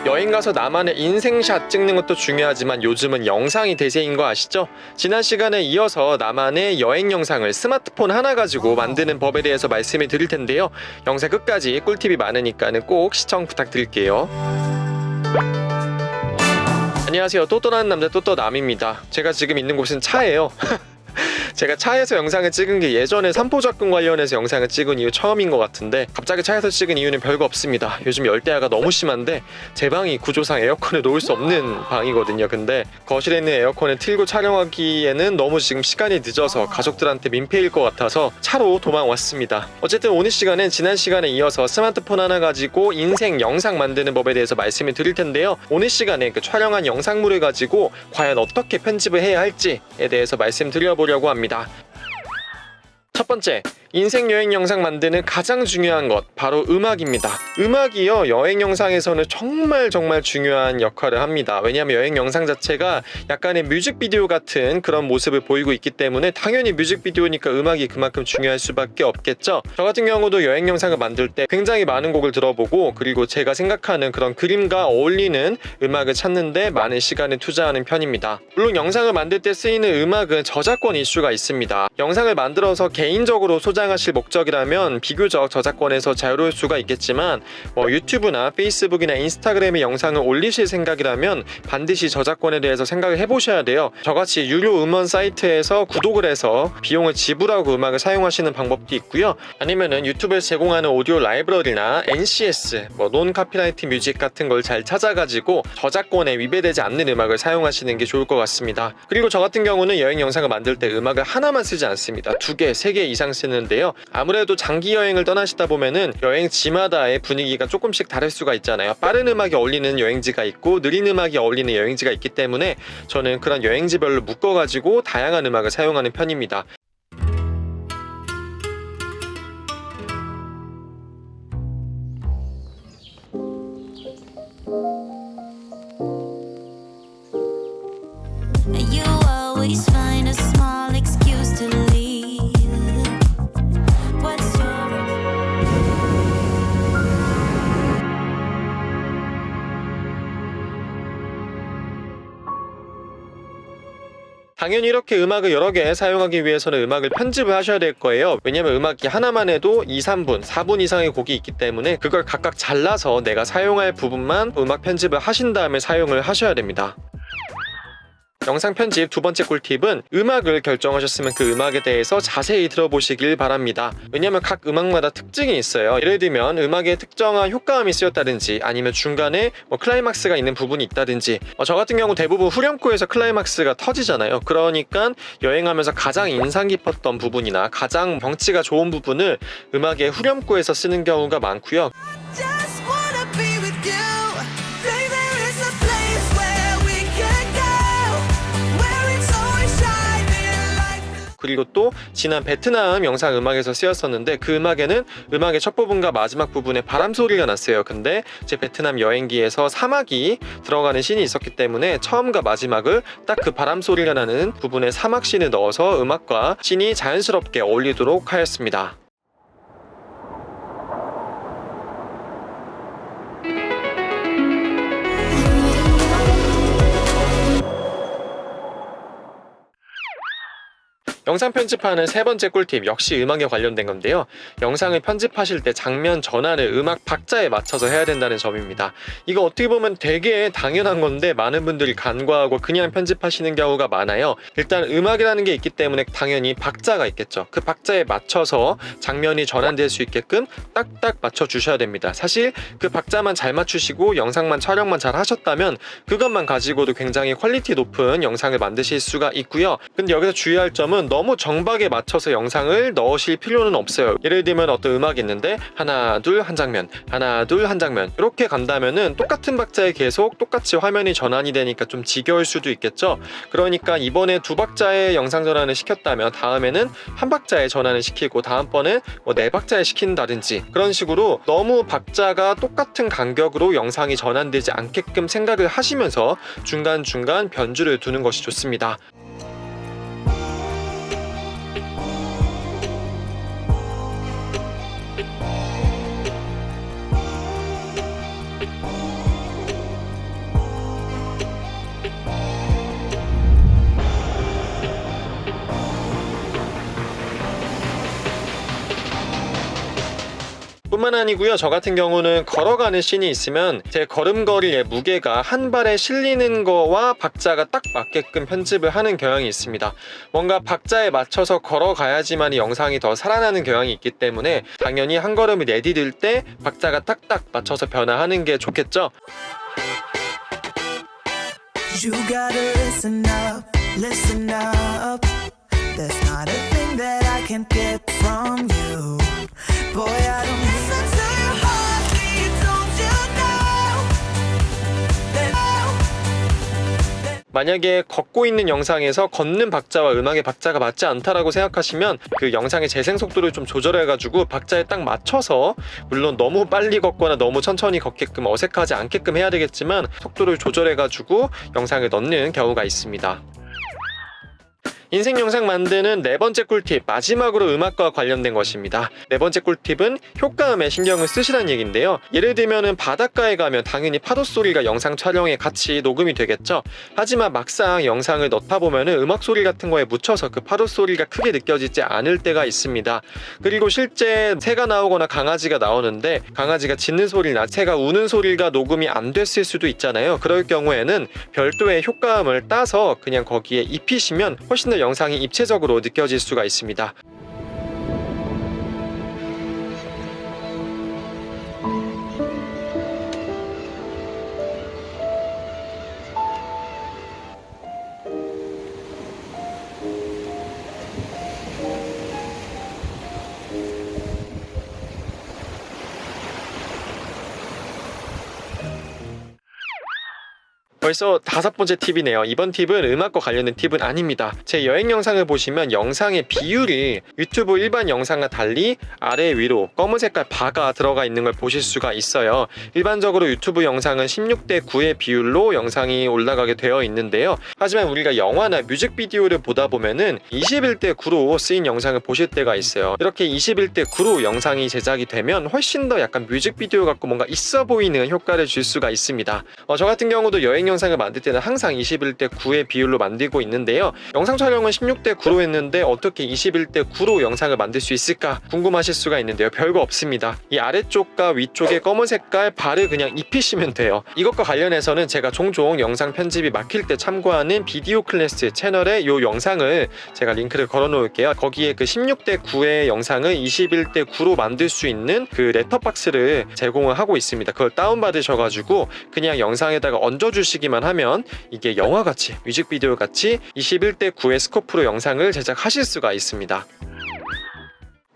여행 가서 나만의 인생샷 찍는 것도 중요하지만 요즘은 영상이 대세인 거 아시죠? 지난 시간에 이어서 나만의 여행 영상을 스마트폰 하나 가지고 만드는 법에 대해서 말씀을 드릴 텐데요. 영상 끝까지 꿀팁이 많으니까는 꼭 시청 부탁드릴게요. 안녕하세요. 또또나는 남자 또또남입니다. 제가 지금 있는 곳은 차예요. 제가 차에서 영상을 찍은 게 예전에 삼포작동 관련해서 영상을 찍은 이후 처음인 것 같은데 갑자기 차에서 찍은 이유는 별거 없습니다. 요즘 열대야가 너무 심한데 제 방이 구조상 에어컨을 놓을 수 없는 방이거든요. 근데 거실에 있는 에어컨을 틀고 촬영하기에는 너무 지금 시간이 늦어서 가족들한테 민폐일 것 같아서 차로 도망왔습니다. 어쨌든 오늘 시간은 지난 시간에 이어서 스마트폰 하나 가지고 인생 영상 만드는 법에 대해서 말씀을 드릴 텐데요. 오늘 시간에 그 촬영한 영상물을 가지고 과연 어떻게 편집을 해야 할지에 대해서 말씀드려보려고 합니다. 첫 번째, 인생 여행 영상 만드는 가장 중요한 것 바로 음악입니다. 음악이요, 여행 영상에서는 정말 중요한 역할을 합니다. 왜냐하면 여행 영상 자체가 약간의 뮤직비디오 같은 그런 모습을 보이고 있기 때문에 당연히 뮤직비디오니까 음악이 그만큼 중요할 수밖에 없겠죠. 저 같은 경우도 여행 영상을 만들 때 굉장히 많은 곡을 들어보고 그리고 제가 생각하는 그런 그림과 어울리는 음악을 찾는데 많은 시간을 투자하는 편입니다. 물론 영상을 만들 때 쓰이는 음악은 저작권 이슈가 있습니다. 영상을 만들어서 개인적으로 소장하실 목적이라면 비교적 저작권에서 자유로울 수가 있겠지만 유튜브나 페이스북이나 인스타그램에 영상을 올리실 생각이라면 반드시 저작권에 대해서 생각을 해보셔야 돼요. 저같이 유료 음원 사이트에서 구독을 해서 비용을 지불하고 음악을 사용하시는 방법도 있고요. 아니면은 유튜브에서 제공하는 오디오 라이브러리나 NCS, 논 카피라이트 뮤직 같은 걸 잘 찾아가지고 저작권에 위배되지 않는 음악을 사용하시는 게 좋을 것 같습니다. 그리고 저 같은 경우는 여행 영상을 만들 때 음악을 하나만 쓰지 않습니다. 2개, 3개 이상 쓰는데요. 아무래도 장기 여행을 떠나시다 보면은 여행지마다의 분위기가 조금씩 다를 수가 있잖아요. 빠른 음악이 어울리는 여행지가 있고 느린 음악이 어울리는 여행지가 있기 때문에 저는 그런 여행지별로 묶어가지고 다양한 음악을 사용하는 편입니다. You always find a small excuse to leave. What's your 당연히 이렇게 음악을 여러 개 사용하기 위해서는 음악을 편집을 하셔야 될 거예요. 왜냐면 음악이 하나만 해도 2, 3분, 4분 이상의 곡이 있기 때문에 그걸 각각 잘라서 내가 사용할 부분만 음악 편집을 하신 다음에 사용을 하셔야 됩니다. 영상 편집 두 번째 꿀팁은 음악을 결정하셨으면 그 음악에 대해서 자세히 들어보시길 바랍니다. 왜냐면 각 음악마다 특징이 있어요. 예를 들면 음악에 특정한 효과음이 쓰였다든지 아니면 중간에 클라이막스가 있는 부분이 있다든지 저 같은 경우 대부분 후렴구에서 클라이막스가 터지잖아요. 그러니까 여행하면서 가장 인상 깊었던 부분이나 가장 경치가 좋은 부분을 음악의 후렴구에서 쓰는 경우가 많고요. just wanna be with you? Think there is a place where we can go, where it's always shining like 그리고 또 지난 베트남 영상 음악에서 쓰였었는데 그 음악에는 음악의 첫 부분과 마지막 부분에 바람 소리가 났어요. 근데 제 베트남 여행기에서 사막이 들어가는 씬이 있었기 때문에 처음과 마지막을 딱 그 바람 소리가 나는 부분에 사막 씬을 넣어서 음악과 씬이 자연스럽게 어울리도록 하였습니다. 영상 편집하는 세 번째 꿀팁 역시 음악에 관련된 건데요. 영상을 편집하실 때 장면 전환을 음악 박자에 맞춰서 해야 된다는 점입니다. 이거 어떻게 보면 되게 당연한 건데 많은 분들이 간과하고 그냥 편집하시는 경우가 많아요. 일단 음악이라는 게 있기 때문에 당연히 박자가 있겠죠. 그 박자에 맞춰서 장면이 전환될 수 있게끔 딱딱 맞춰주셔야 됩니다. 사실 그 박자만 잘 맞추시고 영상만 촬영만 잘 하셨다면 그것만 가지고도 굉장히 퀄리티 높은 영상을 만드실 수가 있고요. 근데 여기서 주의할 점은 너무 정박에 맞춰서 영상을 넣으실 필요는 없어요. 예를 들면 어떤 음악이 있는데 하나 둘 한 장면, 하나 둘 한 장면 이렇게 간다면은 똑같은 박자에 계속 똑같이 화면이 전환이 되니까 좀 지겨울 수도 있겠죠. 그러니까 이번에 두 박자의 영상 전환을 시켰다면 다음에는 한 박자에 전환을 시키고 다음번엔 네 박자에 시킨다든지 그런 식으로 너무 박자가 똑같은 간격으로 영상이 전환되지 않게끔 생각을 하시면서 중간중간 변주를 두는 것이 좋습니다. 뿐만 아니고요, 저 같은 경우는 걸어가는 씬이 있으면 제 걸음걸이의 무게가 한 발에 실리는 거와 박자가 딱 맞게끔 편집을 하는 경향이 있습니다. 뭔가 박자에 맞춰서 걸어가야지만 이 영상이 더 살아나는 경향이 있기 때문에 당연히 한 걸음을 내디딜 때 박자가 딱딱 맞춰서 변화하는 게 좋겠죠. You gotta listen up, listen up. There's not a thing that I can't get from you. Boy, I don't listen to your heartbeat, don't you know? 만약에 걷고 있는 영상에서 걷는 박자와 음악의 박자가 맞지 않다라고 생각하시면 그 영상의 재생 속도를 좀 조절해가지고 박자에 딱 맞춰서, 물론 너무 빨리 걷거나 너무 천천히 걷게끔 어색하지 않게끔 해야 되겠지만 속도를 조절해가지고 영상을 넣는 경우가 있습니다. 인생 영상 만드는 네 번째 꿀팁, 마지막으로 음악과 관련된 것입니다. 네 번째 꿀팁은 효과음에 신경을 쓰시라는 얘기인데요. 예를 들면은 바닷가에 가면 당연히 파도 소리가 영상 촬영에 같이 녹음이 되겠죠. 하지만 막상 영상을 넣다 보면은 음악 소리 같은 거에 묻혀서 그 파도 소리가 크게 느껴지지 않을 때가 있습니다. 그리고 실제 새가 나오거나 강아지가 나오는데 강아지가 짖는 소리나 새가 우는 소리가 녹음이 안 됐을 수도 있잖아요. 그럴 경우에는 별도의 효과음을 따서 그냥 거기에 입히시면 훨씬 더 영상이 입체적으로 느껴질 수가 있습니다. 벌써 5번째 팁이네요. 이번 팁은 음악과 관련된 팁은 아닙니다. 제 여행 영상을 보시면 영상의 비율이 유튜브 일반 영상과 달리 아래 위로 검은 색깔 바가 들어가 있는 걸 보실 수가 있어요. 일반적으로 유튜브 영상은 16대 9의 비율로 영상이 올라가게 되어 있는데요. 하지만 우리가 영화나 뮤직비디오를 보다 보면은 21대 9로 쓰인 영상을 보실 때가 있어요. 이렇게 21대 9로 영상이 제작이 되면 훨씬 더 약간 뮤직비디오 같고 뭔가 있어 보이는 효과를 줄 수가 있습니다. 저 같은 경우도 여행 영상을 만들 때는 항상 21대 9의 비율로 만들고 있는데요. 영상 촬영은 16대 9로 했는데 어떻게 21대 9로 영상을 만들 수 있을까 궁금하실 수가 있는데요. 별거 없습니다. 이 아래쪽과 위쪽에 검은 색깔 바를 그냥 입히시면 돼요. 이것과 관련해서는 제가 종종 영상 편집이 막힐 때 참고하는 비디오 클래스 채널에 이 영상을 제가 링크를 걸어 놓을게요. 거기에 그 16대 9의 영상을 21대 9로 만들 수 있는 그 렛터박스를 제공을 하고 있습니다. 그걸 다운받으셔가지고 그냥 영상에다가 얹어주시기만 하면 이게 영화같이, 뮤직비디오같이 21대 9의 스코프로 영상을 제작하실 수가 있습니다.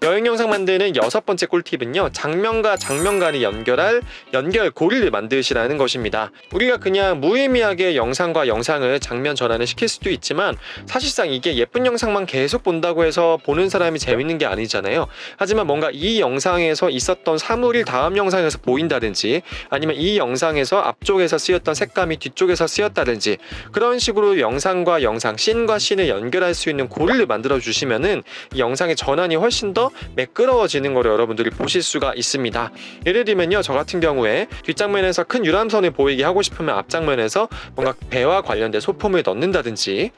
여행 영상 만드는 6번째 꿀팁은요, 장면과 장면 간을 연결할 연결고리를 만드시라는 것입니다. 우리가 그냥 무의미하게 영상과 영상을 장면 전환을 시킬 수도 있지만 사실상 이게 예쁜 영상만 계속 본다고 해서 보는 사람이 재밌는 게 아니잖아요. 하지만 뭔가 이 영상에서 있었던 사물이 다음 영상에서 보인다든지, 아니면 이 영상에서 앞쪽에서 쓰였던 색감이 뒤쪽에서 쓰였다든지, 그런 식으로 영상과 영상, 씬과 씬을 연결할 수 있는 고리를 만들어 주시면은 이 영상의 전환이 훨씬 더 매끄러워지는 걸 여러분들이 보실 수가 있습니다. 예를 들면요, 저 같은 경우에 뒷장면에서 큰 유람선을 보이게 하고 싶으면 앞장면에서 뭔가 배와 관련된 소품을 넣는다든지,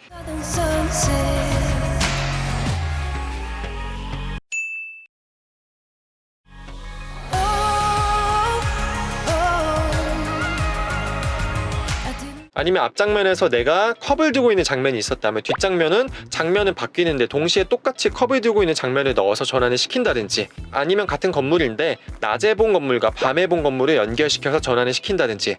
아니면 앞장면에서 내가 컵을 들고 있는 장면이 있었다면 뒷장면은 장면은 바뀌는데 동시에 똑같이 컵을 들고 있는 장면을 넣어서 전환을 시킨다든지, 아니면 같은 건물인데 낮에 본 건물과 밤에 본 건물을 연결시켜서 전환을 시킨다든지,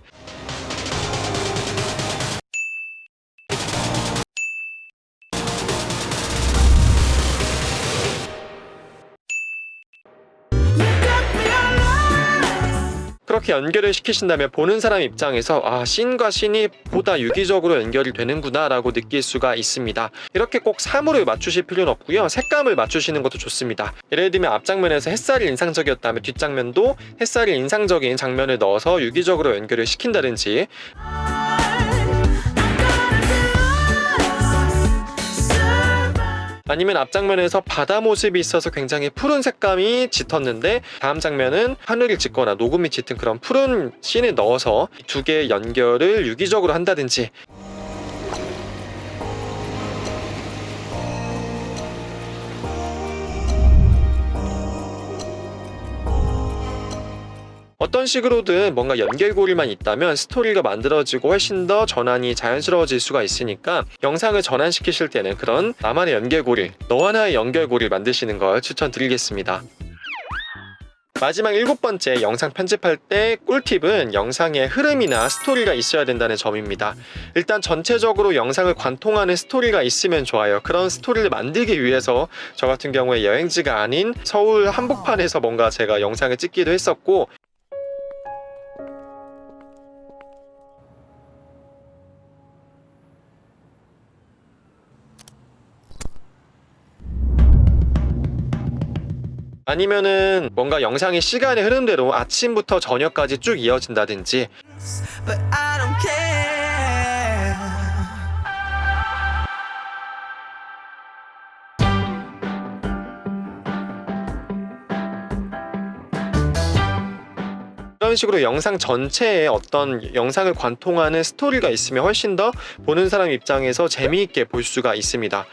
그렇게 연결을 시키신다면 보는 사람 입장에서 씬과 씬이 보다 유기적으로 연결이 되는구나 라고 느낄 수가 있습니다. 이렇게 꼭 사물을 맞추실 필요는 없고요, 색감을 맞추시는 것도 좋습니다. 예를 들면 앞장면에서 햇살이 인상적이었다면 뒷장면도 햇살이 인상적인 장면을 넣어서 유기적으로 연결을 시킨다든지, 아니면 앞장면에서 바다 모습이 있어서 굉장히 푸른 색감이 짙었는데 다음 장면은 하늘이 짙거나 녹음이 짙은 그런 푸른 씬을 넣어서 두 개의 연결을 유기적으로 한다든지, 어떤 식으로든 뭔가 연결고리만 있다면 스토리가 만들어지고 훨씬 더 전환이 자연스러워질 수가 있으니까 영상을 전환시키실 때는 그런 나만의 연결고리, 너와 나의 연결고리를 만드시는 걸 추천드리겠습니다. 마지막 7번째, 영상 편집할 때 꿀팁은 영상의 흐름이나 스토리가 있어야 된다는 점입니다. 일단 전체적으로 영상을 관통하는 스토리가 있으면 좋아요. 그런 스토리를 만들기 위해서 저 같은 경우에 여행지가 아닌 서울 한복판에서 뭔가 제가 영상을 찍기도 했었고, 아니면은 뭔가 영상이 시간의 흐름대로 아침부터 저녁까지 쭉 이어진다든지, but I don't care. 그런 식으로 영상 전체에 어떤 영상을 관통하는 스토리가 있으면 훨씬 더 보는 사람 입장에서 재미있게 볼 수가 있습니다.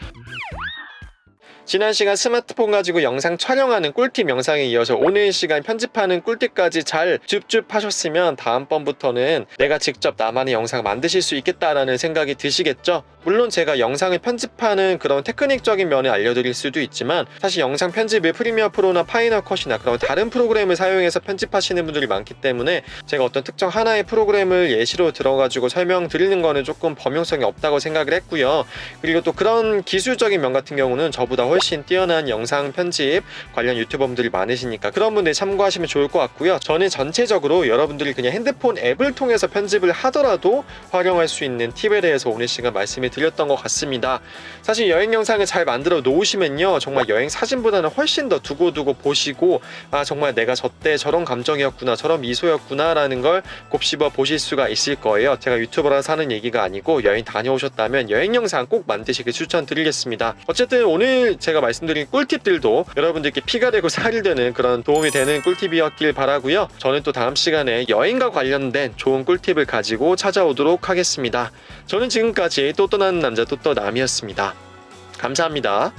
지난 시간 스마트폰 가지고 영상 촬영하는 꿀팁 영상에 이어서 오늘 시간 편집하는 꿀팁까지 잘 줍줍 하셨으면 다음번부터는 내가 직접 나만의 영상을 만드실 수 있겠다라는 생각이 드시겠죠? 물론 제가 영상을 편집하는 그런 테크닉적인 면을 알려드릴 수도 있지만, 사실 영상 편집을 프리미어 프로나 파이널 컷이나 그런 다른 프로그램을 사용해서 편집하시는 분들이 많기 때문에 제가 어떤 특정 하나의 프로그램을 예시로 들어가지고 설명드리는 거는 조금 범용성이 없다고 생각을 했고요. 그리고 또 그런 기술적인 면 같은 경우는 저보다 훨씬 뛰어난 영상 편집 관련 유튜버분들이 많으시니까 그런 분들 참고하시면 좋을 것 같고요. 저는 전체적으로 여러분들이 그냥 핸드폰 앱을 통해서 편집을 하더라도 활용할 수 있는 팁에 대해서 오늘 시간 말씀을 드렸던 것 같습니다. 사실 여행 영상을 잘 만들어 놓으시면요, 정말 여행 사진보다는 훨씬 더 두고두고 보시고, 아 정말 내가 저때 저런 감정이었구나, 저런 미소였구나 라는 걸 곱씹어 보실 수가 있을 거예요. 제가 유튜버라서 하는 얘기가 아니고 여행 다녀오셨다면 여행 영상 꼭 만드시길 추천드리겠습니다. 어쨌든 오늘 제가 말씀드린 꿀팁들도 여러분들께 피가 되고 살이 되는 그런 도움이 되는 꿀팁이었길 바라고요. 저는 또 다음 시간에 여행과 관련된 좋은 꿀팁을 가지고 찾아오도록 하겠습니다. 저는 지금까지 또 떠나는 남자 또또남이었습니다. 감사합니다.